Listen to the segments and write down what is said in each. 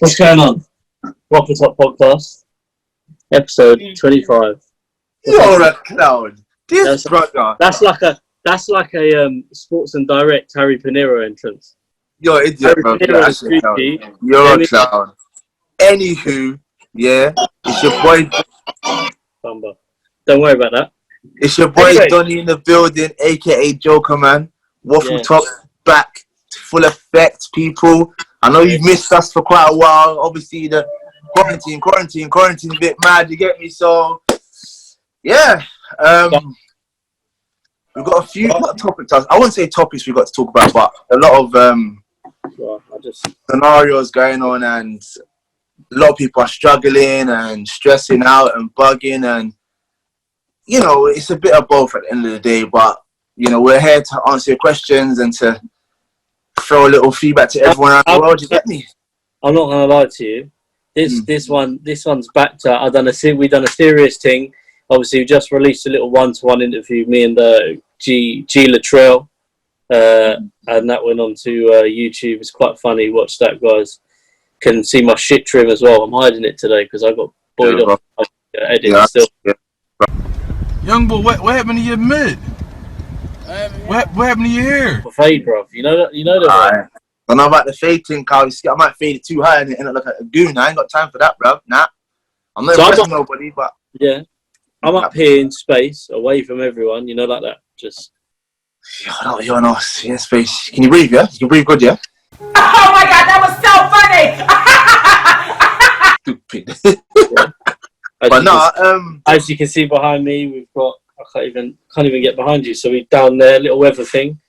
What's going on? Waffletop podcast, episode 25. You're a clown. This That's, brother. that's like a Sports and Direct Harry Pinero entrance. You're an idiot, Harry bro. Pinero You're is actually a clown. Gucci. You're a clown. Anywho, yeah, it's your boy. Bumba. Don't worry about that. It's your boy Anyway. Donny in the building, aka Joker Man. Waffletop back to full effect, people. I know you've missed us for quite a while. Obviously, the quarantine a bit mad. You get me? So, yeah. We've got a few topics. I wouldn't say topics we've got to talk about, but a lot of scenarios going on, and a lot of people are struggling and stressing out and bugging, and you know, it's a bit of both at the end of the day. But you know, we're here to answer your questions and to throw a little feedback to everyone around the world. You get me? I'm not gonna lie to you. This one's back to we done a serious thing. Obviously, we just released a little one-to-one interview, me and G Latrell, and that went on to YouTube. It's quite funny. Watch that, guys. Can see my shit trim as well. I'm hiding it today because I got buoyed off editing still. Yeah. Young boy, what happened to your mid? What happened to your hair? Fade, bruv. You know that. I don't know about the fade thing, Carl. I might fade it too high and it end up like a goon. I ain't got time for that, bruv. Nah. I'm not impressing nobody, but yeah. I'm up here in space, away from everyone, you know, like that. Just. You're not in space. Can you breathe, yeah? You can breathe good, yeah? Oh my god, that was so funny! Stupid. But no, as you can see behind me, we've got, I can't even get behind you. So we're down there, little weather thing.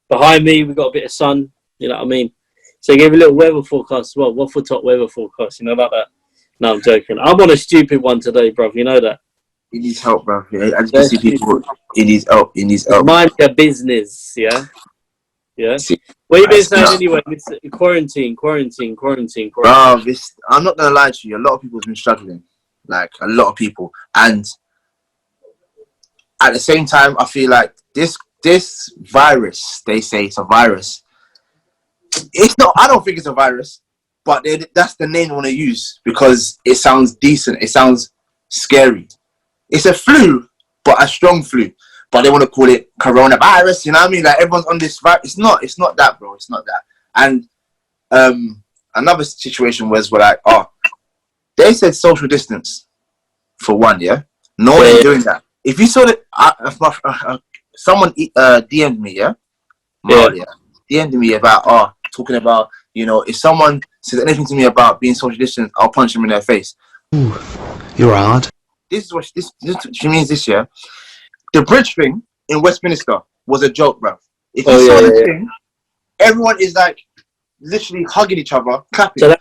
Behind me, we've got a bit of sun, you know what I mean? So I gave a little weather forecast as well, Waffletop weather forecast, you know, like that. No, I'm joking. I'm on a stupid one today, bruv, you know that. He needs help, bro. Yeah, I just see people. He needs help. Mind your business, yeah. Yeah. What you been saying anyway? It's quarantine. Bro, I'm not gonna lie to you. A lot of people's been struggling, like a lot of people, and at the same time, I feel like this virus. They say it's a virus. It's not. I don't think it's a virus, but that's the name they want to use because it sounds decent. It sounds scary. It's a flu, but a strong flu. But they want to call it coronavirus. You know what I mean? Like everyone's on this virus. It's not that, bro. It's not that. And another situation was like, they said social distance for one. Yeah, no one ain't doing that. If you saw that, someone DM'd me. Yeah, DM'd me about talking about, you know, if someone says anything to me about being social distance, I'll punch them in their face. Ooh, you're hard. This is what she means this year. The bridge thing in Westminster was a joke, bro. If you saw the thing, everyone is like literally hugging each other, clapping. So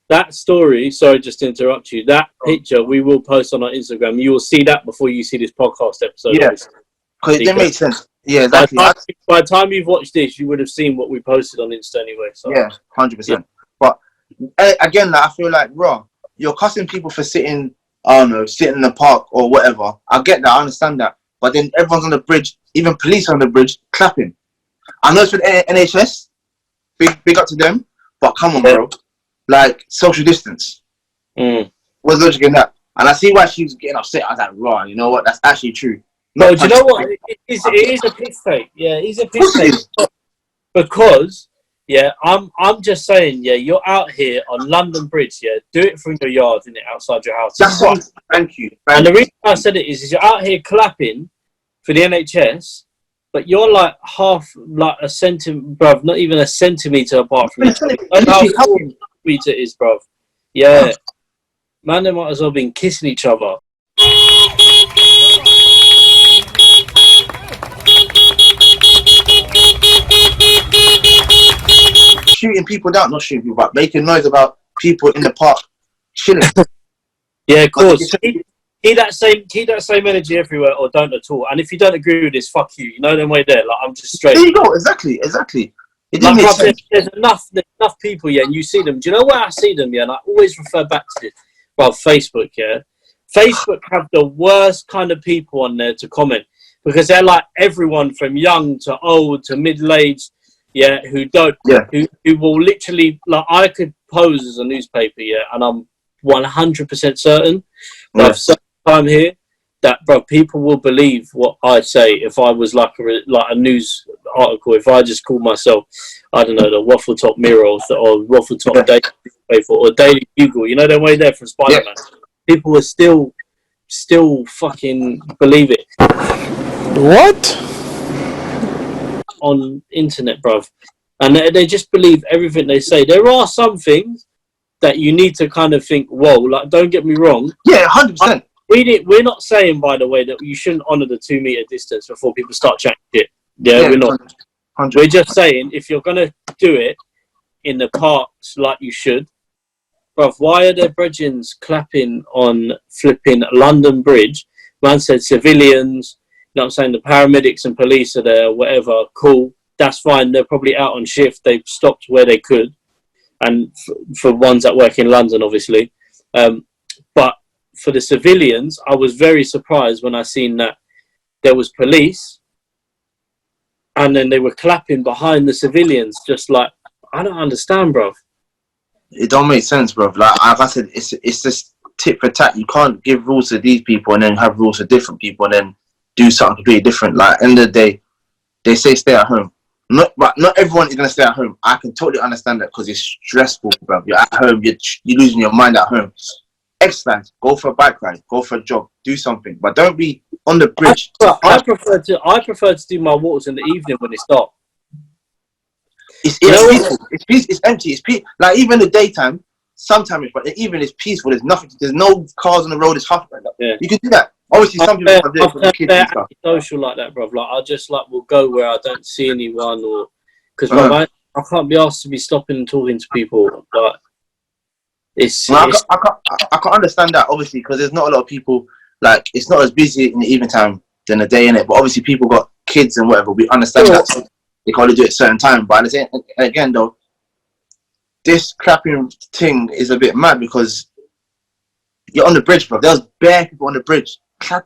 that story, sorry just to interrupt you, that picture we will post on our Instagram. You will see that before you see this podcast episode. Yeah, because it didn't make sense. Yeah, exactly. By the time you've watched this, you would have seen what we posted on Insta anyway. So. Yeah, 100%. But again, like, I feel like, bro, you're cussing people for sitting, I don't know, sitting in the park or whatever. I get that, I understand that. But then everyone's on the bridge, even police on the bridge, clapping. I know it's for the NHS, big up to them, but come on, bro. Like, social distance. What's logic in that? And I see why she was getting upset. I was like, right, you know what? That's actually true. No, do you know what? It is a piss take. Yeah, it is a piss take. Because, yeah, I'm just saying, yeah, you're out here on London Bridge, yeah, do it from your yard, innit, outside your house. That's what. Thank you. And the reason I said it is you're out here clapping for the NHS, but you're like half, like a centimetre, bruv, not even a centimetre apart from each other. That's how far it is, bruv. Yeah. Man, they might as well have been kissing each other. Shooting people down, not shooting people, but making noise about people in the park chilling. Yeah, of course. Keep that same energy everywhere, or don't at all. And if you don't agree with this, fuck you. You know them way there. Like, I'm just straight. There you go. Exactly. It didn't make sense. There's enough people, yeah, and you see them. Do you know where I see them? Yeah, and I always refer back to this. Well, Facebook, yeah. Facebook have the worst kind of people on there to comment because they're like everyone from young to old to middle-aged. yeah, who don't, Yeah. who will literally, like, I could pose as a newspaper, yeah, and I'm 100% certain, but I've certain time here that, bro, people will believe what I say if I was like a news article. If I just called myself, I don't know, the Waffletop Mirror or Waffletop Daily Newspaper or Daily Bugle, you know, the way there from Spider-Man. People will still fucking believe it. What? On internet, bruv, and they just believe everything they say. There are some things that you need to kind of think, whoa, like, don't get me wrong. Yeah, 100%. We're not saying, by the way, that you shouldn't honour the 2 metre distance before people start chatting shit. Yeah, we're not. 100%. We're just saying, if you're going to do it in the parks like you should, bruv, why are their brethrens clapping on flipping London Bridge? Man said civilians, you know what I'm saying, the paramedics and police are there, whatever, cool, that's fine. They're probably out on shift. They've stopped where they could. And for ones that work in London, obviously. But for the civilians, I was very surprised when I seen that there was police and then they were clapping behind the civilians, just like, I don't understand, bro. It don't make sense, bro. Like I said, it's just tit for tat. You can't give rules to these people and then have rules for different people and then do something completely different. Like, end of the day, they say stay at home. But not everyone is gonna stay at home. I can totally understand that because it's stressful, bro. You're at home, you're losing your mind at home. Exercise, go for a bike ride, go for a jog, do something, but don't be on the bridge. I prefer to do my walks in the evening when it's dark. It's peaceful. It's peace. It's empty. It's like even the daytime, sometimes, but the evening is peaceful. There's nothing. There's no cars on the road. It's half like that. Yeah. You can do that. Obviously, some people are there for the kids and stuff. Social like that, bro. Like, I just will go where I don't see anyone, or because I can't be asked to be stopping and talking to people. But I can understand that, obviously, because there's not a lot of people. Like, it's not as busy in the evening time than the day, in it. But obviously, people got kids and whatever. We understand that. So they can only do it at a certain time. But again, though, this clapping thing is a bit mad because you're on the bridge, bro. There's bare people on the bridge.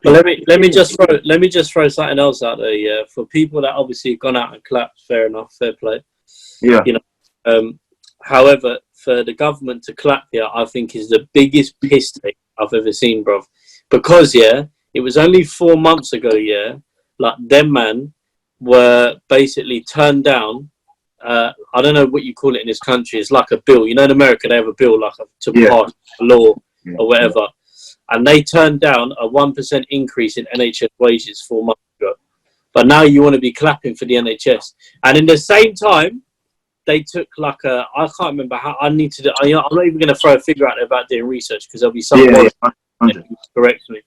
Well, let me just throw something else out there. Yeah, for people that obviously gone out and clapped, fair enough, fair play. Yeah, you know. However, for the government to clap here, I think is the biggest piss take I've ever seen, bro. Because it was only 4 months ago. Yeah, like them man were basically turned down. I don't know what you call it in this country. It's like a bill. You know, in America they have a bill to pass a law or whatever. And they turned down a 1% increase in NHS wages 4 months ago. But now you want to be clapping for the NHS. And in the same time, they took I can't remember how, I need to do, I'm not even going to throw a figure out there about doing research because there'll be someone that corrects me.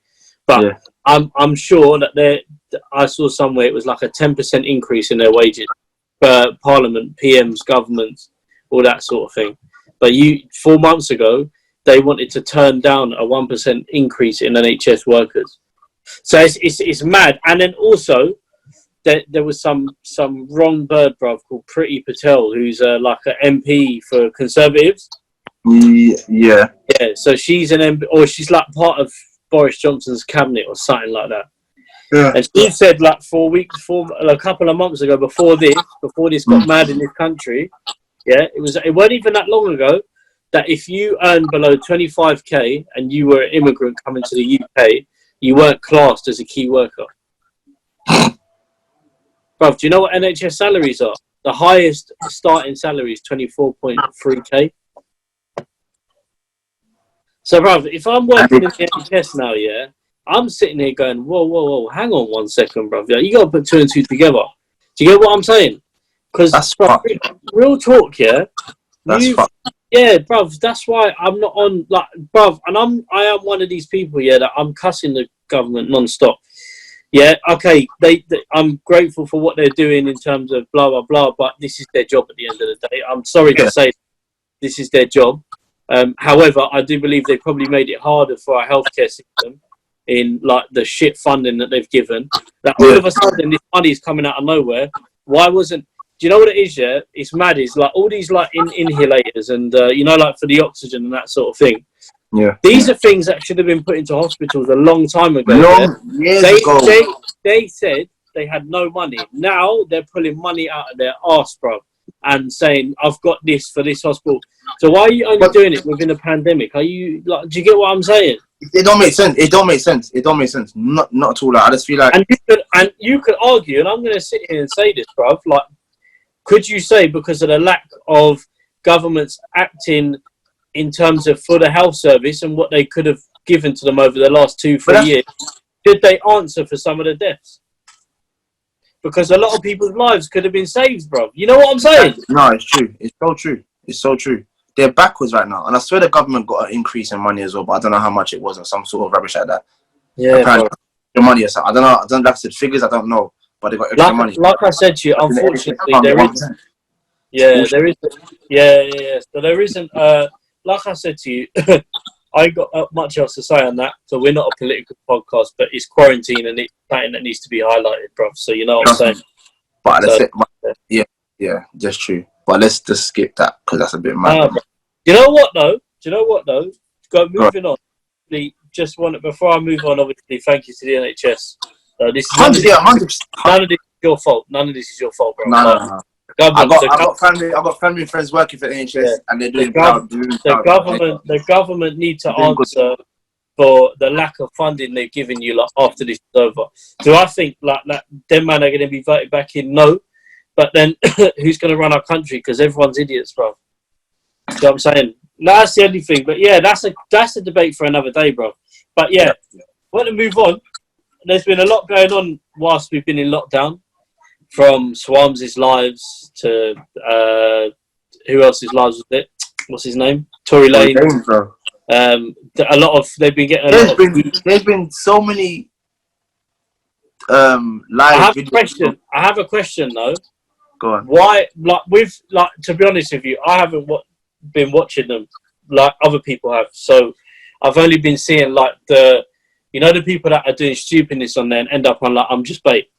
But I'm sure that I saw somewhere it was like a 10% increase in their wages for Parliament, PMs, governments, all that sort of thing. But 4 months ago, they wanted to turn down a 1% increase in NHS workers. So it's mad. And then also, there was some wrong bird, bruv, called Priti Patel, who's like an MP for Conservatives. Yeah. Yeah, so she's an MP, or she's like part of Boris Johnson's cabinet or something like that. Yeah. And she said like a couple of months ago, before this got mad in this country, it wasn't even that long ago, that if you earned below 25k and you were an immigrant coming to the UK, you weren't classed as a key worker. Bruv, do you know what NHS salaries are? The highest starting salary is 24.3k. So, bruv, if I'm working in the NHS now, I'm sitting here going, whoa, hang on 1 second, bruv. You got to put 2 and 2 together. Do you get what I'm saying? Because, real talk, that's fucked. Yeah, bruv, that's why I'm not on, like, bruv, and I am one of these people, that I'm cussing the government non-stop. Yeah, okay, I'm grateful for what they're doing in terms of blah, blah, blah, but this is their job at the end of the day. I'm sorry to say this is their job. However, I do believe they probably made it harder for our healthcare system in, like, the shit funding that they've given. That all of a sudden, this money is coming out of nowhere. Why wasn't... Do you know what it is, It's mad. It's like all these like inhalators and, like for the oxygen and that sort of thing. Yeah. These are things that should have been put into hospitals a long time ago. Years ago. They said they had no money. Now they're pulling money out of their arse, bro. and saying, I've got this for this hospital. So why are you only doing it within a pandemic? Are you like? Do you get what I'm saying? It don't make sense. It don't make sense. It don't make sense. Not at all. Like, I just feel like. And you could argue, and I'm going to sit here and say this, bruv. Like, could you say because of the lack of governments acting in terms of for the health service and what they could have given to them over the last 2-3 years, did they answer for some of the deaths? Because a lot of people's lives could have been saved, bro. You know what I'm saying? No, it's true. It's so true. It's so true. They're backwards right now. And I swear the government got an increase in money as well, but I don't know how much it was or some sort of rubbish like that. Yeah, apparently, the money or something. I don't know. I don't like I said figures. I don't know. But they got extra money. Like I said to you, unfortunately, there is. Yeah, there is. Yeah. So there isn't. Like I said to you, I ain't got much else to say on that. So we're not a political podcast, but it's quarantine and it's something that needs to be highlighted, bro. So you know what I'm saying. But yeah, that's true. But let's just skip that because that's a bit mad. You know what though? Moving on. Just want before I move on. Obviously, thank you to the NHS. This is none of this is your fault. None of this is your fault, bro. No. I got family and friends working for the NHS, and they're doing the government need to answer for the lack of funding they've given you after this is over. Do I think that them man are going to be voted back in? No. But then who's going to run our country? Because everyone's idiots, bro. You know what I'm saying? No, that's the only thing. But yeah, that's a debate for another day, bro. But yeah, want to move on. There's been a lot going on whilst we've been in lockdown. From Swarms' lives to who else's lives was it? What's his name? Tory Lane. They've been getting there's been so many live videos. I have a question though. Go on. Why, to be honest with you, I haven't been watching them like other people have. So I've only been seeing the people that are doing stupidness on there and end up on I'm just bait.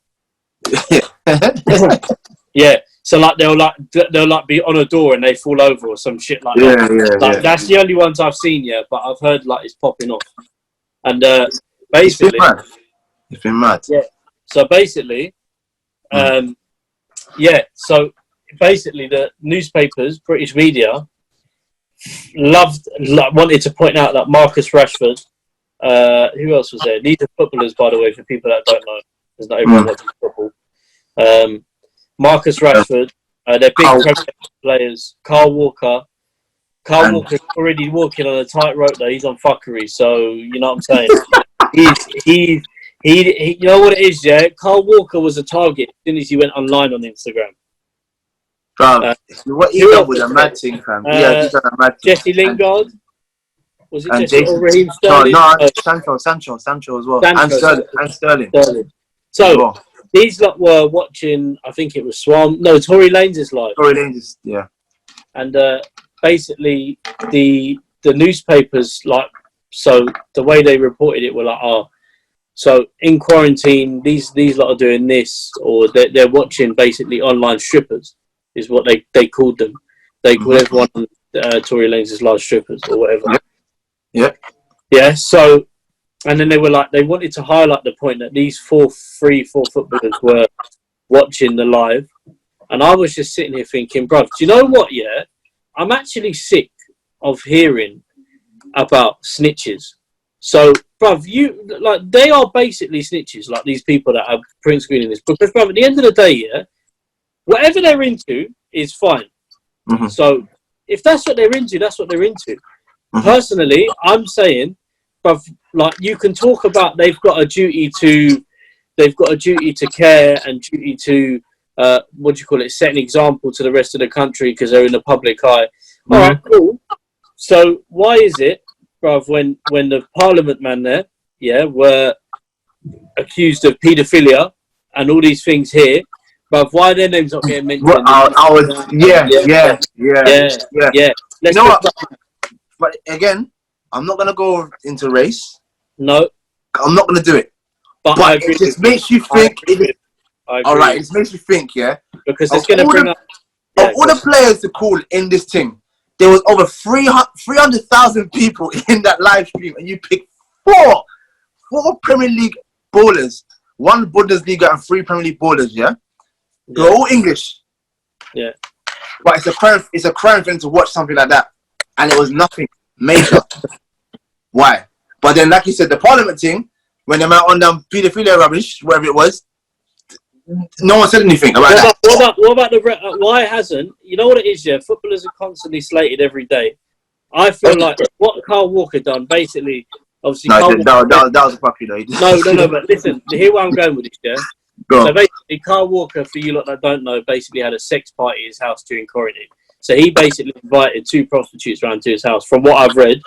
Yeah, so they'll be on a door and they fall over or some shit like that. Yeah. That's the only ones I've seen yet, but I've heard it's popping off. And basically, it's been mad. Yeah. So basically, the newspapers, British media, wanted to point out that Marcus Rashford. Who else was there? These are footballers, by the way, for people that don't know. There's not everyone watching football. Marcus Rashford, they're big Premier players. Carl Walker. Carl Walker's already walking on a tightrope there. He's on fuckery, so you know what I'm saying. he you know what it is, yeah? Carl Walker was a target as soon as he went online on Instagram. What he done was a mad thing, fam. He's done a mad thing. Jesse Lingard. Was it Jesse or Raheem Sterling? No, Sancho as well. And Sterling. So these lot were watching, I think it was Tory Lanez' live. Tory Lanez, yeah. And basically the newspapers, so the way they reported it were so in quarantine, these lot are doing this, or they're watching basically online strippers, is what they called them. They called everyone on Tory Lanez' live strippers or whatever. Yeah. So, and then they wanted to highlight the point that these four footballers were watching the live, and I was just sitting here thinking, bruv, do you know what? Yeah, I'm actually sick of hearing about snitches. So, bruv, they are basically snitches, these people that are print screening this. Because, bruv, at the end of the day, yeah, whatever they're into is fine. Mm-hmm. So, if that's what they're into, that's what they're into. Mm-hmm. Personally, I'm saying, bruv, you can talk about they've got a duty to care and duty to set an example to the rest of the country because they're in the public eye. Mm-hmm. All right, cool. So why is it, bruv, when the Parliament man there, were accused of paedophilia and all these things here, bruv, why are their names not getting mentioned? Yeah. You know what? But again, I'm not gonna go into race. No, I'm not gonna do it. But it just makes you think. All right, it just makes you think, yeah. Because it's gonna bring up all the players to call in this thing. There was over 300,000 people in that live stream, and you picked four Premier League ballers, 1 Bundesliga and 3 Premier League ballers. Yeah, they're all English. Yeah. but it's a crime thing to watch something like that, and it was nothing major. Why? But then, like you said, the Parliament thing, when they went on them paedophilia rubbish, whatever it was, no one said anything about that. What about the why hasn't? You know what it is, yeah? Footballers are constantly slated every day. I feel like what Carl Walker done, basically, obviously. No, Carl that was a puppy, though. No, but listen, hear where I'm going with this, yeah? Go. So basically, Carl Walker, for you lot that don't know, basically had a sex party at his house during quarantine. So he basically invited 2 prostitutes around to his house, from what I've read.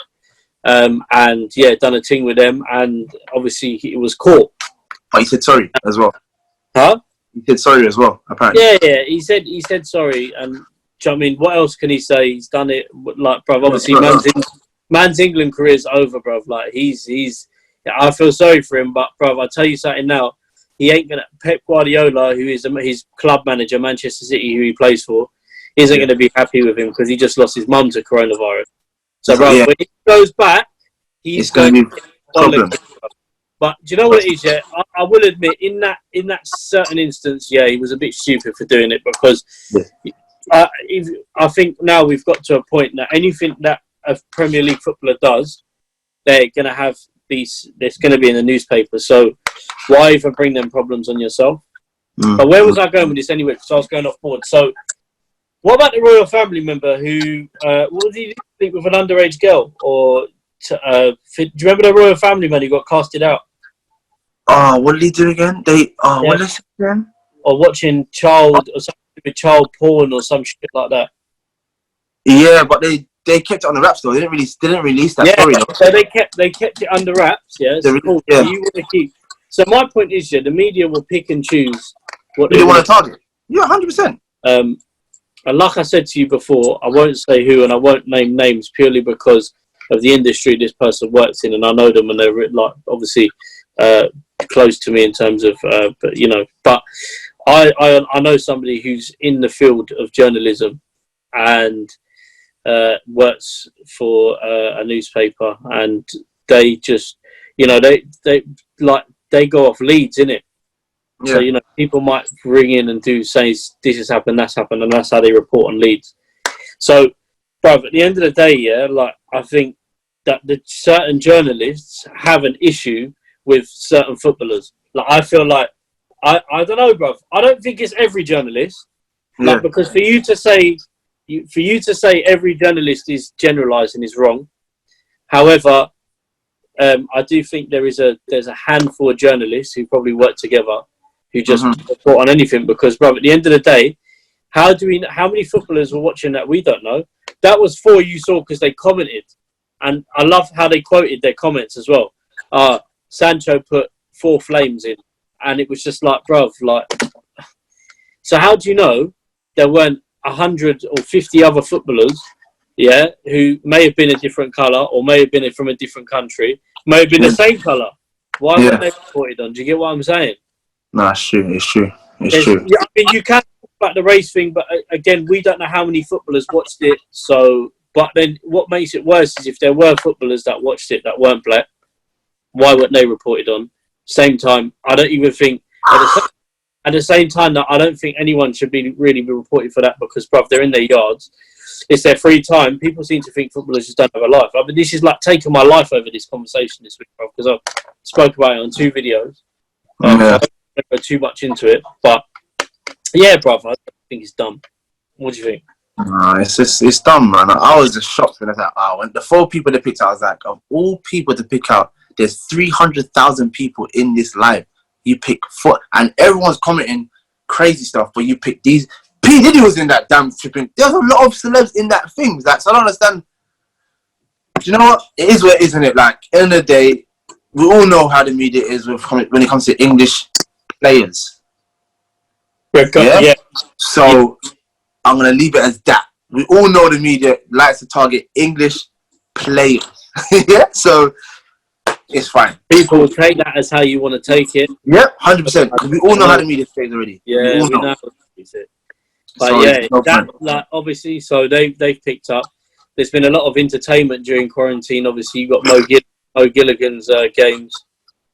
And yeah, done a thing with them, and obviously he was caught. But he said sorry as well. Huh? He said sorry as well, apparently. Yeah. He said sorry, and do you know what I mean, what else can he say? He's done it, like, bruv. Obviously, man's England career's over, bruv. Like, he's. I feel sorry for him, but bruv, I tell you something now. He ain't gonna. Pep Guardiola, who is his club manager, Manchester City, who he plays for, isn't gonna be happy with him because he just lost his mum to coronavirus. So, bruv, when he goes back, he's going to be a problem. But do you know what it is? Yeah, I will admit, in that certain instance, yeah, he was a bit stupid for doing it because I think now we've got to a point that anything that a Premier League footballer does, they're going to have these. There's going to be in the newspaper. So why even bring them problems on yourself? But where was I going with this anyway? Because I was going off board. So what about the royal family member who what was he think with an underage girl or? Do you remember the royal family man who got casted out? Oh, what did he do again? What did they say again? Or watching child porn or some shit like that. Yeah, but they kept it on the wraps though. They didn't release that story though. So they kept it under wraps. Yeah, cool. Yeah. So you want to keep. So my point is, yeah, the media will pick and choose what they want to target. Yeah, 100%. And like I said to you before, I won't say who and I won't name names purely because of the industry this person works in, and I know them, and they're like obviously close to me in terms of, but you know, but I know somebody who's in the field of journalism and works for a newspaper, and they just, you know, they go off leads, innit? Yeah. So you know, people might ring in and say this has happened, that's happened, and that's how they report on leads. So. Bruv, at the end of the day, yeah, like I think that the certain journalists have an issue with certain footballers. Like I feel like I don't know, bruv. I don't think it's every journalist. Like because for you to say every journalist is generalising is wrong. However, I do think there's a handful of journalists who probably work together who just report on anything because, bruv, at the end of the day, how many footballers were watching that we don't know? That was 4 you saw because they commented. And I love how they quoted their comments as well. Sancho put 4 flames in. And it was just like, bruv, like... So how do you know there weren't 100 or 50 other footballers, yeah, who may have been a different colour or may have been from a different country, may have been the same colour? Why weren't they reported on? Do you get what I'm saying? No, it's true. It's true. Yeah, I mean, you can talk about the race thing, but again, we don't know how many footballers watched it. So, but then what makes it worse is if there were footballers that watched it that weren't black, why weren't they reported on? Same time, I don't even think at the same time that I don't think anyone should really be reported for that because, bruv, they're in their yards. It's their free time. People seem to think footballers just don't have a life. I mean, this is like taking my life over this conversation this week, bruv, because I spoke about it on 2 videos. I don't go too much into it, but yeah, bruv, I think it's dumb. What do you think? It's dumb, man. I was just shocked when I was like, when the 4 people they picked out, I was like, of all people to pick out, there's 300,000 people in this live. You pick 4, and everyone's commenting crazy stuff, but you pick these. P. Diddy was in that damn flipping. There's a lot of celebs in that thing. Like, so I don't understand. Do you know what? It is what it is, isn't it? Like, end of the day, we all know how the media is when it comes to English players. Yeah? So, I'm going to leave it as that. We all know the media likes to target English players. Yeah? So, it's fine. People will take that as how you want to take it. Yep, 100%. Because we all know how the media plays already. Yeah, we know. But so yeah, that, like, obviously, so they've picked up. There's been a lot of entertainment during quarantine. Obviously, you got Mo Gilligan's games.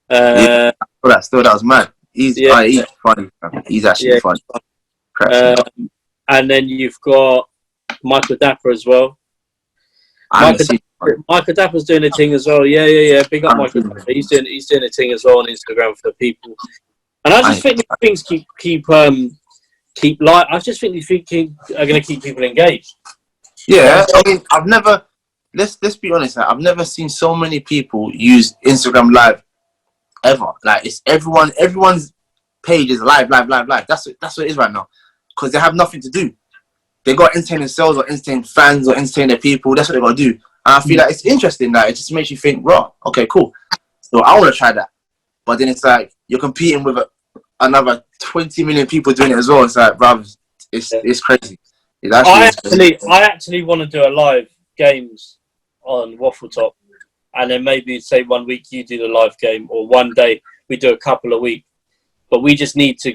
That was mad. He's funny. He's actually funny. and then you've got Michael Dapper as well. Michael Dapper's doing a thing as well. Yeah. Big up Michael Dapper. He's doing a thing as well on Instagram for people. And I just think these things keep light. I just think these things are going to keep people engaged. Yeah, I mean, I've never. Let's be honest. I've never seen so many people use Instagram Live ever. Like it's everyone's page is live. That's what it is right now, because they have nothing to do. They got to entertain themselves or entertain fans or entertain their people. That's what they got to do. And I feel like it's interesting that it just makes you think, bro, okay, cool. So I want to try that. But then it's like you're competing with another 20 million people doing it as well. It's like, bro, it's crazy. I actually want to do a live games on Waffletop, and then maybe say 1 week you do the live game, or one day we do a couple a week. But we just need to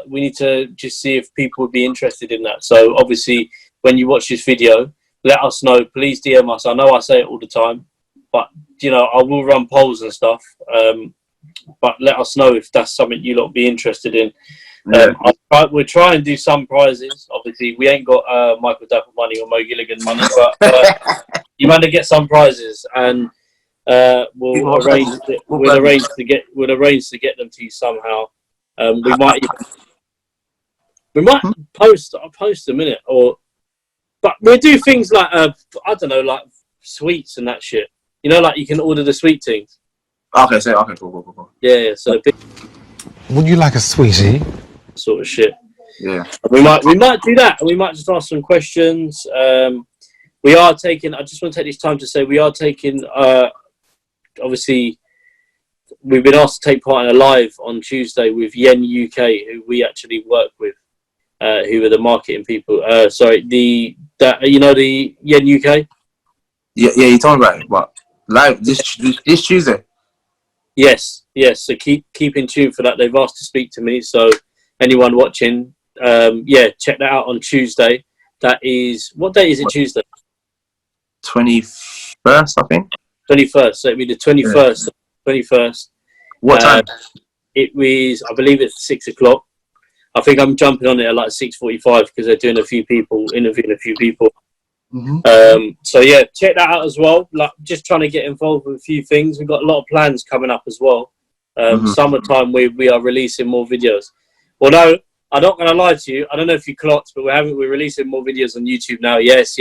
we need to just see if people would be interested in that. So obviously, when you watch this video, let us know. Please DM us. I know I say it all the time, but I will run polls and stuff. But let us know if that's something you lot be interested in. We'll try and do some prizes. Obviously, we ain't got Michael Dapper money or Mo Gilligan money, but you might get some prizes, and we'll arrange to get them to you somehow. We might post a minute, but we'll do things like I don't know, like sweets and that shit. Like you can order the sweet things. Okay, cool. Yeah. So Would you like a sweetie? Sort of shit. Yeah. We might do that, and we might just ask some questions. We are taking. I just want to take this time to say we are taking. Obviously, we've been asked to take part in a live on Tuesday with Yen UK, who we actually work with, who are the marketing people. The Yen UK. Yeah, you're talking about it, but live this Tuesday. Yes. So keep in tune for that. They've asked to speak to me, so anyone watching, check that out on Tuesday. That is, what day is it? Tuesday. 21st, I think. 21st. So it'll be the 21st. Yeah. 21st. What time? It was, I believe it's 6:00. I think I'm jumping on it at like 6:45 because they're doing interviewing a few people. Mm-hmm. So yeah, check that out as well. Like, just trying to get involved with a few things. We've got a lot of plans coming up as well. Summertime, we are releasing more videos. Although I'm not going to lie to you, I don't know if you clocked, but we're releasing more videos on YouTube now. Yes.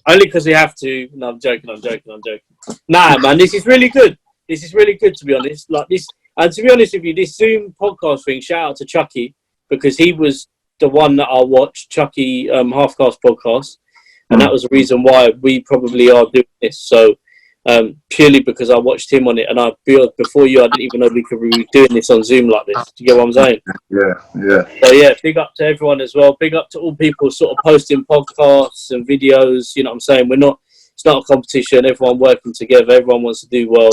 Only because we have to. No, I'm joking. Nah, man, this is really good. To be honest. Like this, and to be honest with you, this Zoom podcast thing. Shout out to Chucky, because he was the one that I watched, Chucky Halfcast podcast, and that was the reason why we probably are doing this. So purely because I watched him on it, and before you, I didn't even know we could be doing this on Zoom like this. Do you get what I'm saying? Yeah. So yeah, big up to everyone as well. Big up to all people sort of posting podcasts and videos. You know what I'm saying? It's not a competition. Everyone working together. Everyone wants to do well.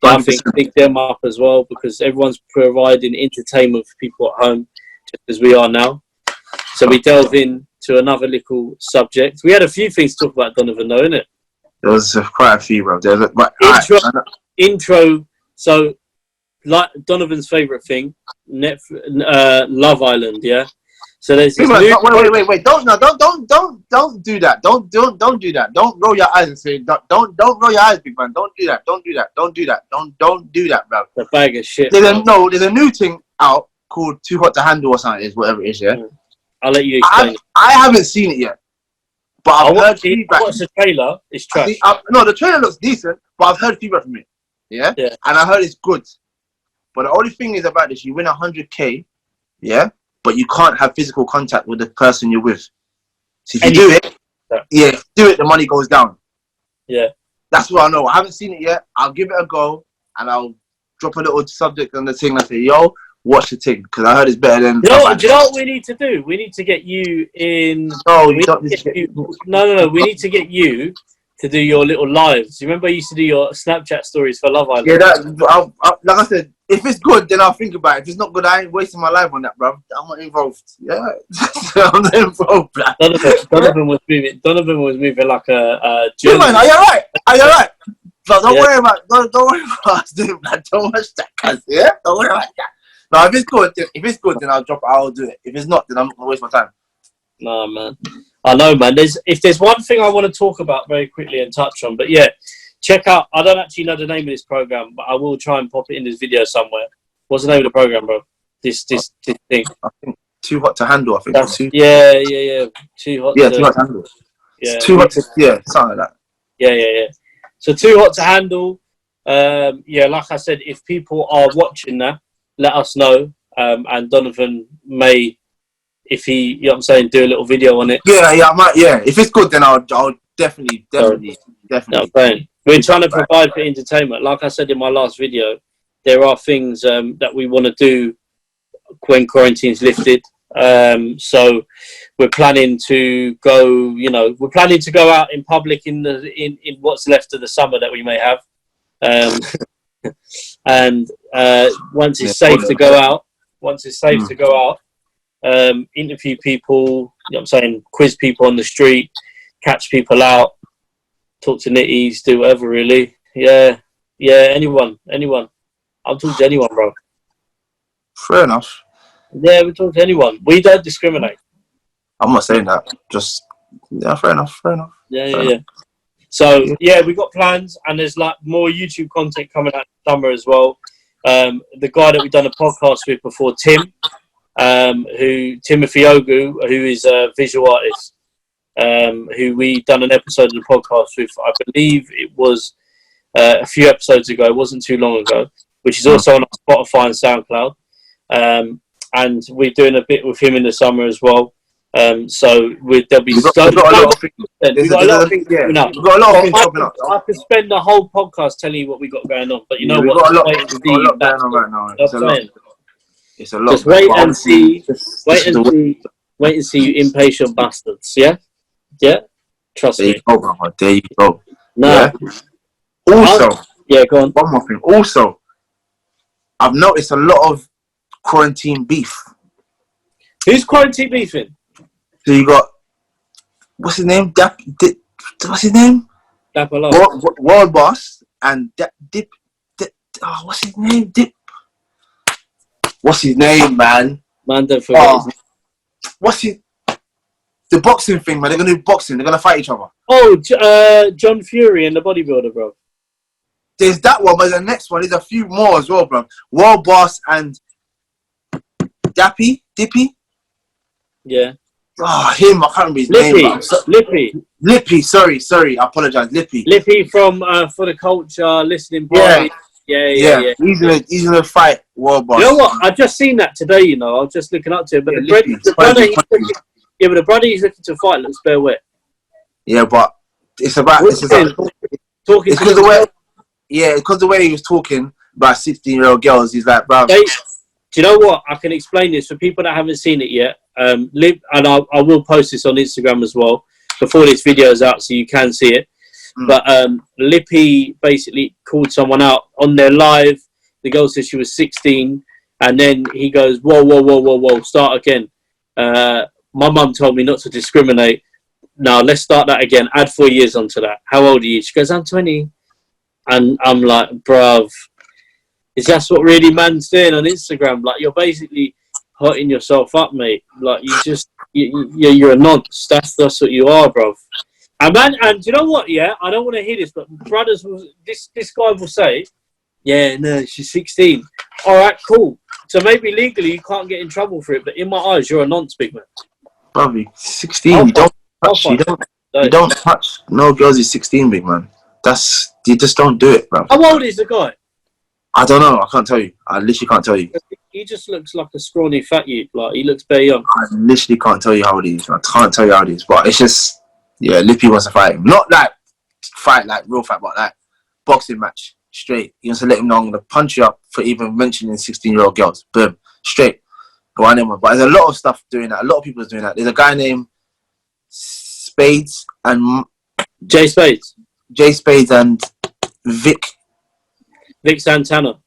But I think big them up as well, because everyone's providing entertainment for people at home, just as we are now. So we delve into another little subject. We had a few things to talk about, Donovan, though, innit? There was quite a few, bro. Intro. So, like Donovan's favourite thing, Love Island, yeah. So there's this wait. Don't do that. Don't do that. Don't roll your eyes and say don't roll your eyes, big man. Don't do that. Don't do that, bro. A bag of shit. There's a new thing out called Too Hot to Handle or something. Is whatever it is, yeah. I'll let you explain. I haven't seen it yet, but I've heard feedback. I watched the trailer. It's trash. No, the trailer looks decent, but I've heard feedback from it. Yeah, and I heard it's good. But the only thing is about this: you win 100K, yeah, but you can't have physical contact with the person you're with. So if you do it, the money goes down. Yeah, that's what I know. I haven't seen it yet. I'll give it a go, and I'll drop a little subject on the thing and say, "Yo, watch the thing," because I heard it's better than. Do you know what we need to do? We need to get you in. No, No. We need to get you to do your little lives. You remember I used to do your Snapchat stories for Love Island? Yeah, like I said, if it's good, then I'll think about it. If it's not good, I ain't wasting my life on that, bro. I'm not involved. Yeah, I'm not involved, bro. Donovan was moving like a. Man, are you alright? But don't worry about us doing that. Don't watch that, cuz. Yeah, don't worry about that. No, if it's good, then I'll do it. If it's not, then I'm gonna waste my time. No, man. I know, man. If there's one thing I want to talk about very quickly and touch on, but yeah, check out. I don't actually know the name of this program, but I will try and pop it in this video somewhere. What's the name of the program, bro? This thing. I think Too Hot to Handle. I think. Yeah. Too hot. Yeah, Too Hot to Handle. Yeah. Too hot to, something like that. Yeah. So Too Hot to Handle. Yeah, like I said, if people are watching that, let us know. And Donovan may, if he, you know what I'm saying, do a little video on it. Yeah, I might. Yeah, if it's good, then I'll definitely. We're trying to provide for entertainment. Like I said in my last video, there are things that we want to do when quarantine's lifted. So we're planning to go. We're planning to go out in public in what's left of the summer that we may have. And once it's safe to go out, interview people, you know what I'm saying, quiz people on the street, catch people out, talk to nitties, do whatever really. Yeah, anyone. I'll talk to anyone, bro. Fair enough. Yeah, we talk to anyone. We don't discriminate. I'm not saying that. Just fair enough. Yeah. So yeah, we got plans, and there's like more YouTube content coming out in summer as well. The guy that we've done a podcast with before, Timothy Ogu, who is a visual artist, who we done an episode of the podcast with. I believe it was a few episodes ago. It wasn't too long ago, which is also on Spotify and SoundCloud. And we're doing a bit with him in the summer as well. So there'll be we've got a lot of things. We've got a lot of things coming up. I could spend the whole podcast telling you what we got going on, but you know we've what? got a lot going on right now. It's a lot. Just wait and see. Wait and see, you impatient bastards. Yeah. Trust me. There you go. Nah. Yeah. Also, go on. One more thing. Also, I've noticed a lot of quarantine beef. Who's quarantine beefing? So you got, what's his name? What's his name? World Boss and Dip. What's his name? Dip. What's his name, man? Man, don't forget his name. What's his? The boxing thing, man. They're gonna do boxing. They're gonna fight each other. Oh, John Fury and the bodybuilder, bro. There's that one, but the next one, there's a few more as well, bro. World Boss and Dippy. Yeah. Oh, him. I can't remember his name. Lippy. Sorry. I apologize. Lippy from For the Culture, listening party. Yeah. He's gonna fight World Boss. You know what? I just seen that today. I was just looking up to him, but the brother he's looking to fight looks bare wet. Yeah, but it's because the way he was talking about 16-year-old girls. He's like, bro. Do you know what? I can explain this for people that haven't seen it yet. And I will post this on Instagram as well before this video is out, so you can see it. But Lippy basically called someone out on their live. The girl said she was 16, and then he goes, "Whoa, start again." My mum told me not to discriminate. Now let's start that again. Add 4 years onto that. How old are you? She goes, "I'm 20," and I'm like, "Bruv, is that what really man's doing on Instagram? Like, you're basically hurting yourself up, mate. Like, you're a nonce. That's what you are, bro." And man, and you know what? Yeah, I don't want to hear this, but brothers, this guy will say, "Yeah, no, she's 16. All right, cool. So maybe legally you can't get in trouble for it, but in my eyes, you're a nonce, big man." Bro, 16. You don't touch no girls. Is 16, big man. You just don't do it, bro. How old is the guy? I don't know. I can't tell you. I literally can't tell you. He just looks like a scrawny fat youth. Like, he looks very young. I literally can't tell you how old he is. I can't tell you how old he is. But it's just, Lippy wants to fight him. Not like fight like real fight, but like boxing match straight. He wants to let him know I'm gonna punch you up for even mentioning 16-year-old girls. Boom, straight. Go on, anyone. But there's a lot of stuff doing that. A lot of people are doing that. There's a guy named Spades and Jay Spades and Vic Santana.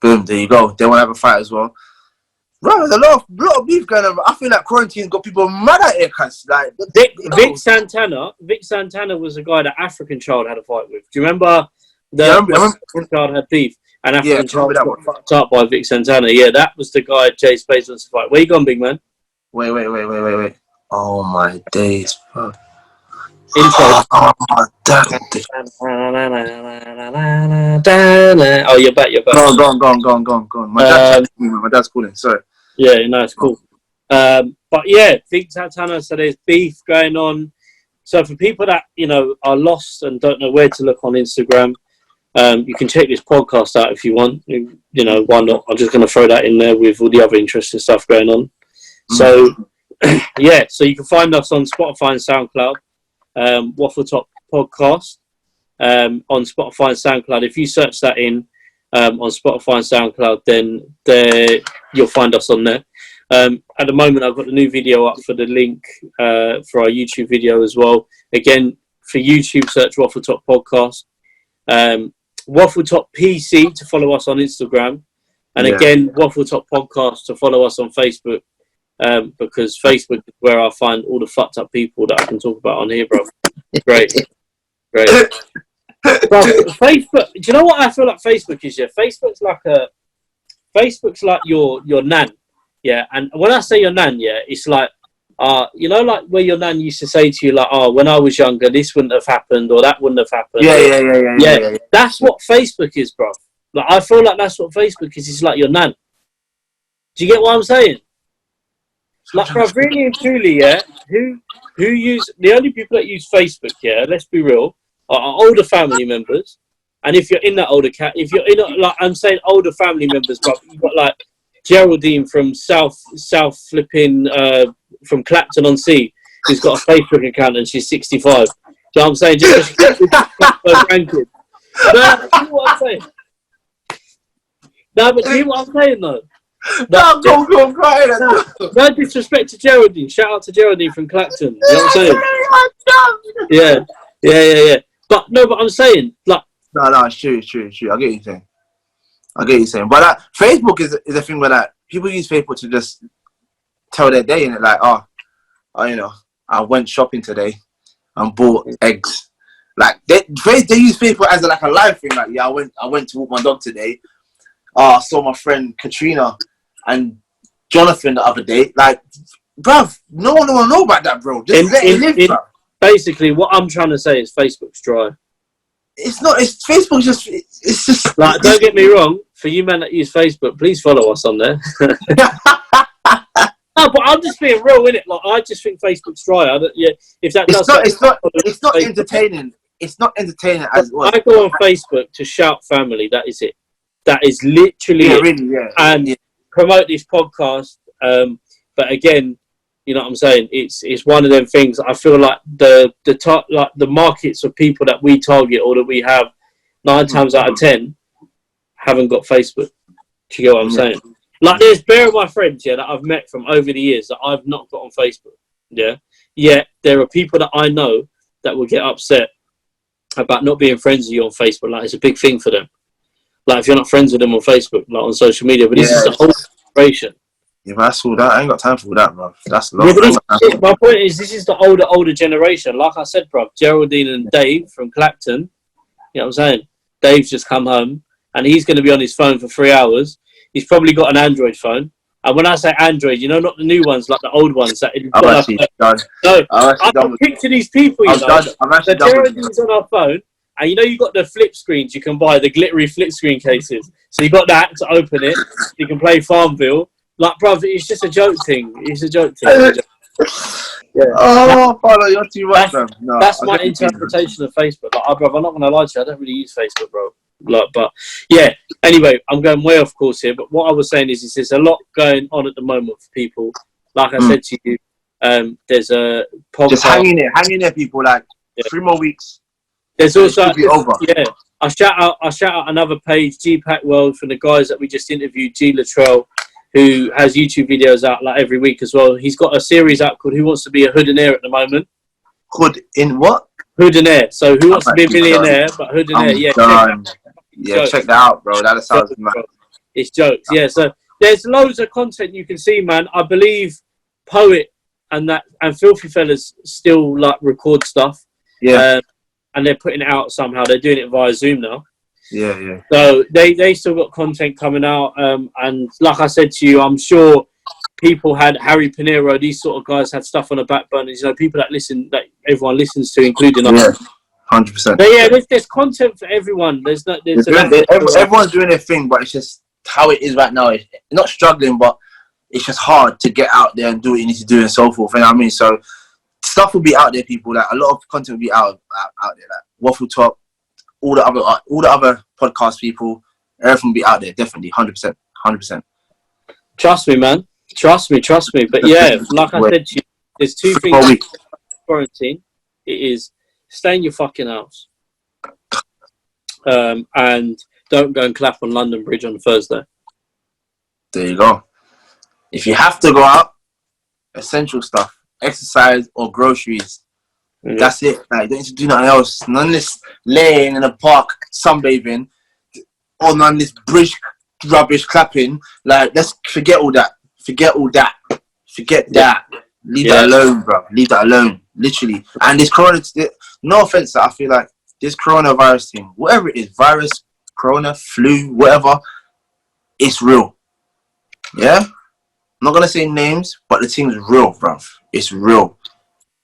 Boom, there you go. They want to have a fight as well. Right, there's a lot of beef going on. I feel like quarantine's got people mad at haircuts. Like Vic Santana was a guy that African Child had a fight with. Do you remember? African Child had beef, and Yeah, African tell me Chance that got one. fucked up by Vic Santana. Yeah, that was the guy Jay Spades wants to fight. Where you gone, big man? Wait. Oh my days, bro. Intro. Oh my damn. Oh, you're back. Go on. My dad's calling. Sorry. Yeah, no, it's cool. But yeah, Vic Santana, so there's beef going on. So for people that, you know, are lost and don't know where to look on Instagram, you can check this podcast out if you want. You know, why not? I'm just going to throw that in there with all the other interesting stuff going on. So, yeah, so you can find us on Spotify and SoundCloud, Waffletop Podcast, on Spotify and SoundCloud. If you search that in on Spotify and SoundCloud, then you'll find us on there. At the moment, I've got the new video up for the link for our YouTube video as well. Again, for YouTube, search Waffletop Podcast. Waffletop PC to follow us on Instagram. And again, Waffletop Podcast to follow us on Facebook. Because Facebook is where I find all the fucked up people that I can talk about on here, bro. Great. Bro, Facebook, do you know what I feel like Facebook is? Yeah, Facebook's like your nan. Yeah, and when I say your nan, yeah, it's like, you know, like where your nan used to say to you, like, oh, when I was younger, this wouldn't have happened or that wouldn't have happened. Yeah. That's what Facebook is, bro. Like, I feel like that's what Facebook is. It's like your nan. Do you get what I'm saying? Like, bro, really and truly, yeah, who use, the only people that use Facebook, yeah, let's be real, are older family members. And if you're in that older if you're in, like, I'm saying older family members, bro, you've got like Geraldine from South flipping, from Clapton on Sea, who's got a Facebook account and she's 65. Do you know what I'm saying? Just her grandkids. No, you know what I'm saying? No, but do you know what I'm saying, though? No disrespect to Geraldine. Shout out to Geraldine from Clacton. You know what I'm saying? Yeah. But no, but I'm saying, like, no, it's true. I get you saying. But Facebook is a thing where like people use Facebook to just tell their day, and it like, oh, you know, I went shopping today and bought eggs. Like they use Facebook as like a live thing. Like, yeah, I went to walk my dog today. I saw my friend Katrina and Jonathan the other day. Like, bruv, no one will know about that, bro. Just let it live, bruv. Basically, what I'm trying to say is Facebook's dry. It's not. It's Facebook. It's just like. Don't get me wrong. For you men that use Facebook, please follow us on there. No, but I'm just being real, innit? Like, I just think Facebook's dry. If that it's not entertaining. It's not entertaining as well. I go on Facebook to shout family. That is it. That is literally it. Really, yeah. And promote this podcast. But again, you know what I'm saying? It's one of them things. I feel like the markets of people that we target or that we have 9 times out of 10 haven't got Facebook. Do you get what I'm saying? Like, there's bare of my friends, yeah, that I've met from over the years that I've not got on Facebook. Yeah. Yet there are people that I know that will get upset about not being friends with you on Facebook. Like, it's a big thing for them. Like, if you're not friends with them on Facebook, like on social media, but this is the whole generation. Yeah, but that's all that. I ain't got time for all that, bro. That's long. Yeah, my point is, this is the older generation. Like I said, bro, Geraldine and Dave from Clacton, you know what I'm saying? Dave's just come home and he's going to be on his phone for 3 hours. He's probably got an Android phone. And when I say Android, you know, not the new ones, like the old ones. That I can picture these people, you know. Geraldine's on our phone. And you know, you got the flip screens you can buy, the glittery flip screen cases. So you got that to open it. You can play Farmville. Like, bruv, it's just a joke thing. It's a joke thing. Yeah. Oh, Father, you're too much, man. No, that's my interpretation of Facebook. Like, bruv, I'm not gonna lie to you. I don't really use Facebook, bro. Like, but yeah. Anyway, I'm going way off course here. But what I was saying is there's a lot going on at the moment for people. Like I said to you, there's a podcast. Just hang in there, people. Like 3 more weeks. There's also I shout out another page, G-Pack World, from the guys that we just interviewed, G Latrell, who has YouTube videos out like every week as well. He's got a series out called Who Wants to Be a Hoodinaire at the moment. Hood in what? Hoodinaire. So Who Wants to Be a Millionaire, but Hoodinaire. Check that out, bro. That sounds mad. It's jokes. Yeah. So there's loads of content you can see, man. I believe Poet and Filthy Fellas still like record stuff. Yeah. And they're putting it out somehow. They're doing it via Zoom now. Yeah. So they still got content coming out, and like I said to you, I'm sure people had Harry Pinero, these sort of guys had stuff on the back burners. You know, people that everyone listens to, including us. Yeah, 100%. But yeah, there's content for everyone. Everyone's doing their thing, but it's just how it is right now. It's not struggling, but it's just hard to get out there and do what you need to do and so forth. You know what I mean? So stuff will be out there, people. Like a lot of content will be out there. Like Waffletop, all the other podcast people, everything will be out there. Definitely, 100%. Trust me, man. Trust me. But yeah, like I said to you, there's two things. Quarantine. It is stay in your fucking house, and don't go and clap on London Bridge on Thursday. There you go. If you have to go out, essential stuff, exercise or groceries. Yeah. That's it. Like, you don't need to do nothing else. None of this laying in a park sunbathing, or none of this bridge rubbish clapping. Like, let's forget all that. Forget that. Leave that alone, bro. Leave that alone. Literally. And this no offense, I feel like this coronavirus thing, whatever it is, virus, corona, flu, whatever, it's real. Yeah? I'm not going to say names, but the thing's real, bro. It's real.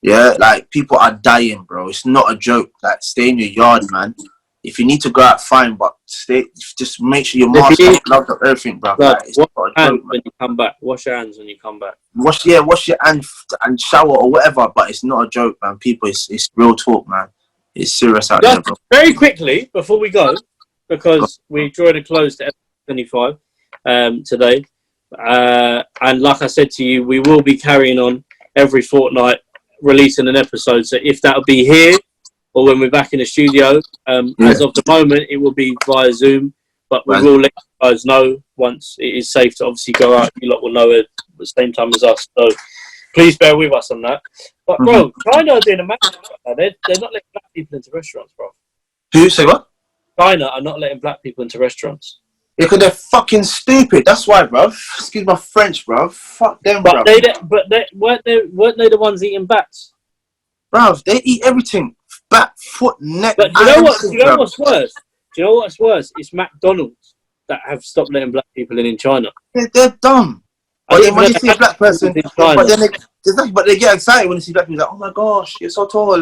Yeah? Like, people are dying, bro. It's not a joke. Like, stay in your yard, man. If you need to go out, fine, but just make sure your mask up, gloves up, everything, bro. Like, it's not a joke, when you come back. Wash your hands when you come back. Wash your hands and shower or whatever, but it's not a joke, man. People, it's real talk, man. It's serious out there, bro. Very quickly, before we go, because we're drawing a close to episode 25 today, and like I said to you, we will be carrying on every fortnight, releasing an episode. So if that'll be here, or when we're back in the studio, as of the moment, it will be via Zoom, but we will let you guys know once it is safe to obviously go out. You lot will know it at the same time as us. So please bear with us on that. But, bro, China are doing a massive. They're not letting black people into restaurants, bro. Who say what? China are not letting black people into restaurants. Yeah, because they're fucking stupid. That's why, bro. Excuse my French, bro. Fuck them, bro. But weren't they the ones eating bats? Bro, they eat everything. Back, foot, neck. But do you know what's worse? Do you know what's worse? It's McDonald's that have stopped letting black people in China. Yeah, they're dumb. But then when you see a black person, but they get excited when they see black people. Like, oh my gosh, you're so tall.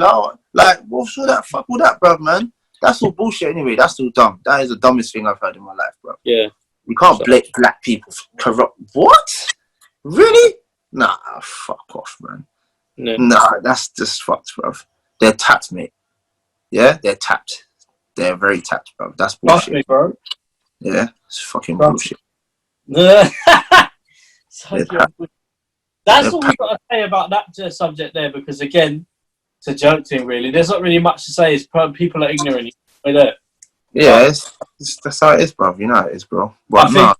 Like, what's all that? Fuck all that, bro, man. That's all bullshit anyway. That's all dumb. That is the dumbest thing I've heard in my life, bro. Yeah. You can't blame black people for corrupt. What? Really? Nah, fuck off, man. No. Nah, that's just fucked, bro. They're tapped, mate. Yeah, they're tapped. They're very tapped, bro. That's bullshit. Fuck me, bro. Yeah, it's fucking bullshit. That's all we've got to say about that subject there, because again, it's a joke thing, really. There's not really much to say. It's people are ignorant. Yeah, that's how it is, bro. You know how it is, bro. But I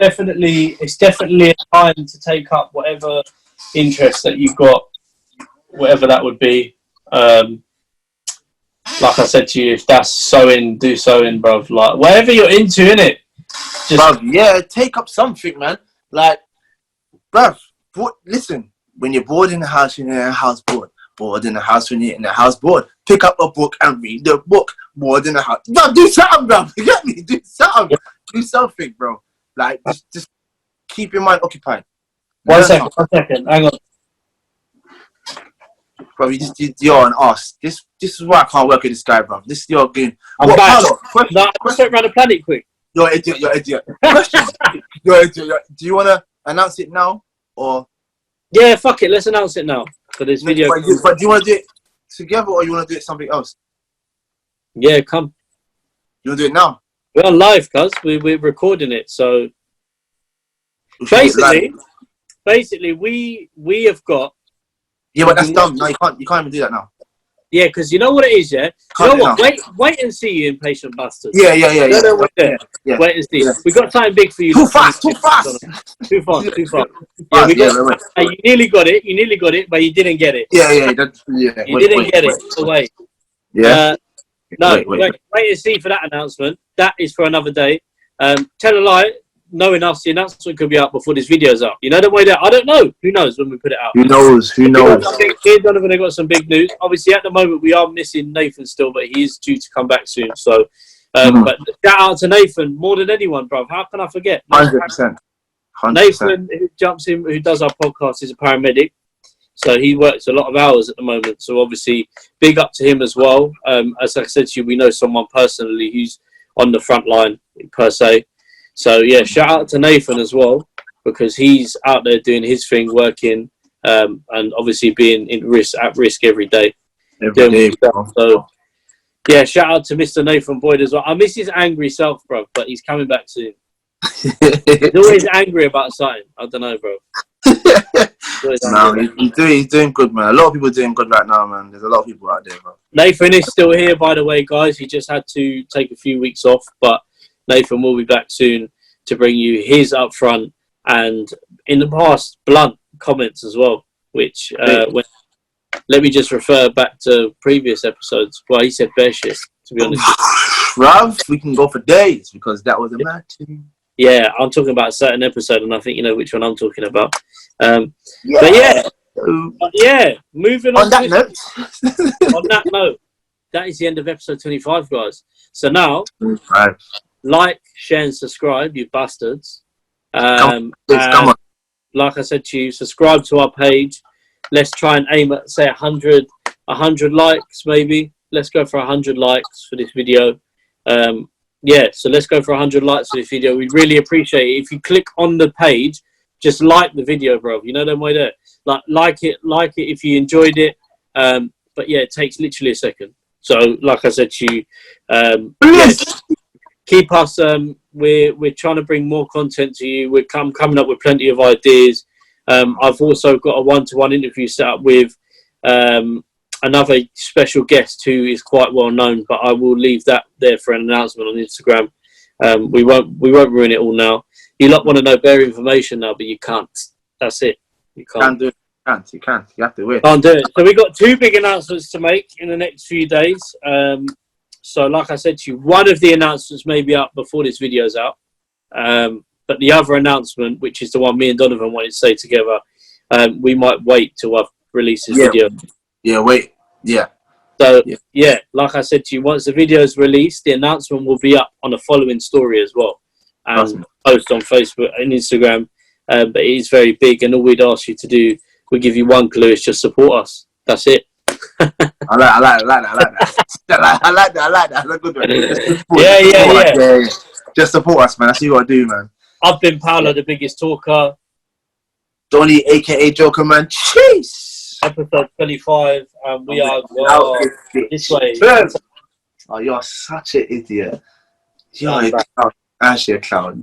think it's definitely a time to take up whatever interest that you've got, whatever that would be. Like I said to you, if that's sewing, do sewing, bruv. Like, whatever you're into, innit? Bruv, yeah, take up something, man. Like, bruv, listen, when you're bored in the house, you're in a house bored. Bored in the house when you're in the house bored. Pick up a book and read the book. Bored in the house. No, do something, bruv. You get me? Do something. Yeah. Do something, bro. Like, just keep your mind occupied. One second. Hang on. Bro, you're an ass. This is why I can't work with this guy, bro. This is your game. I'm back. Let's around the planet quick. You're an idiot. Question. You're an idiot. Do you want to announce it now? Or? Yeah, fuck it. Let's announce it now for this video. But do you want to do it together, or you want to do it something else? Yeah, come. You want to do it now? We're on live, cuz. We're recording it, so... Basically, we have got... Yeah, but that's dumb. No, you can't even do that now. Yeah, because you know what it is, yeah? You know what? Wait and see, you impatient bastards. Yeah. Wait and see. Yeah. We got something big for you. Too fast. Too fast. Yeah, you nearly got it, but you didn't get it. Yeah. You didn't get it. So wait. Yeah. Wait and see for that announcement. That is for another day. Tell a lie. Knowing us, the announcement could be out before this video's out. You know the way that I don't know. Who knows when we put it out? Who knows? Here, Donovan, I got some big news. Obviously, at the moment we are missing Nathan still, but he is due to come back soon. So But shout out to Nathan more than anyone, bro. How can I forget? 100%. Nathan, who jumps in, who does our podcast, is a paramedic. So he works a lot of hours at the moment. So obviously, big up to him as well. As I said to you, we know someone personally who's on the front line, per se. So yeah, shout out to Nathan as well, because he's out there doing his thing, working, and obviously being at risk every day. Every day, so yeah, shout out to Mr. Nathan Boyd as well. I miss his angry self, bro, but he's coming back soon. He's always angry about something. I don't know, bro. No, he's doing good, man. A lot of people are doing good right now, man. There's a lot of people out there, bro. Nathan is still here, by the way, guys. He just had to take a few weeks off, but Nathan will be back soon to bring you his upfront and, in the past, blunt comments as well, which, let me just refer back to previous episodes. Well, he said bear shit, to be honest. Rav, we can go for days, because that was a mad thing. Yeah, I'm talking about a certain episode, and I think you know which one I'm talking about. Yeah. But yeah, moving on. On that note, on that note, that is the end of episode 25, guys. So now, like, share, and subscribe, you bastards. Come on. Like I said to you, subscribe to our page. Let's try and aim at, say, 100 likes, maybe. Let's go for 100 likes for this video. Yeah, so let's go for 100 likes for this video. We'd really appreciate it. If you click on the page, just like the video, bro. You know them way there. Like it if you enjoyed it. But yeah, it takes literally a second. So, like I said to you, yeah, keep us. We're trying to bring more content to you. We're coming up with plenty of ideas. I've also got a one-to-one interview set up with another special guest who is quite well known, but I will leave that there for an announcement on Instagram. We won't ruin it all now. You lot want to know bare information now, but you can't. That's it. You can't do it. You can't. You have to wait. Can't do it. So we've got two big announcements to make in the next few days. So like I said to you, one of the announcements may be up before this video's out. But the other announcement, which is the one me and Donovan wanted to say together, we might wait till I've released this video. Yeah, wait. Yeah. So, yeah, like I said to you, once the video is released, the announcement will be up on the following story as well. And post on Facebook and Instagram. But it is very big, and all we'd ask you to do, we give you one clue, is just support us. That's it. I like that. I like that. That's a good one. Yeah. Just support us, man. That's what you got to do, man. I've been Paolo, the biggest talker. Donny, a.k.a. Joker, man. Jeez. Episode 25, and we are this way. Oh, you're such an idiot. You're actually a clown.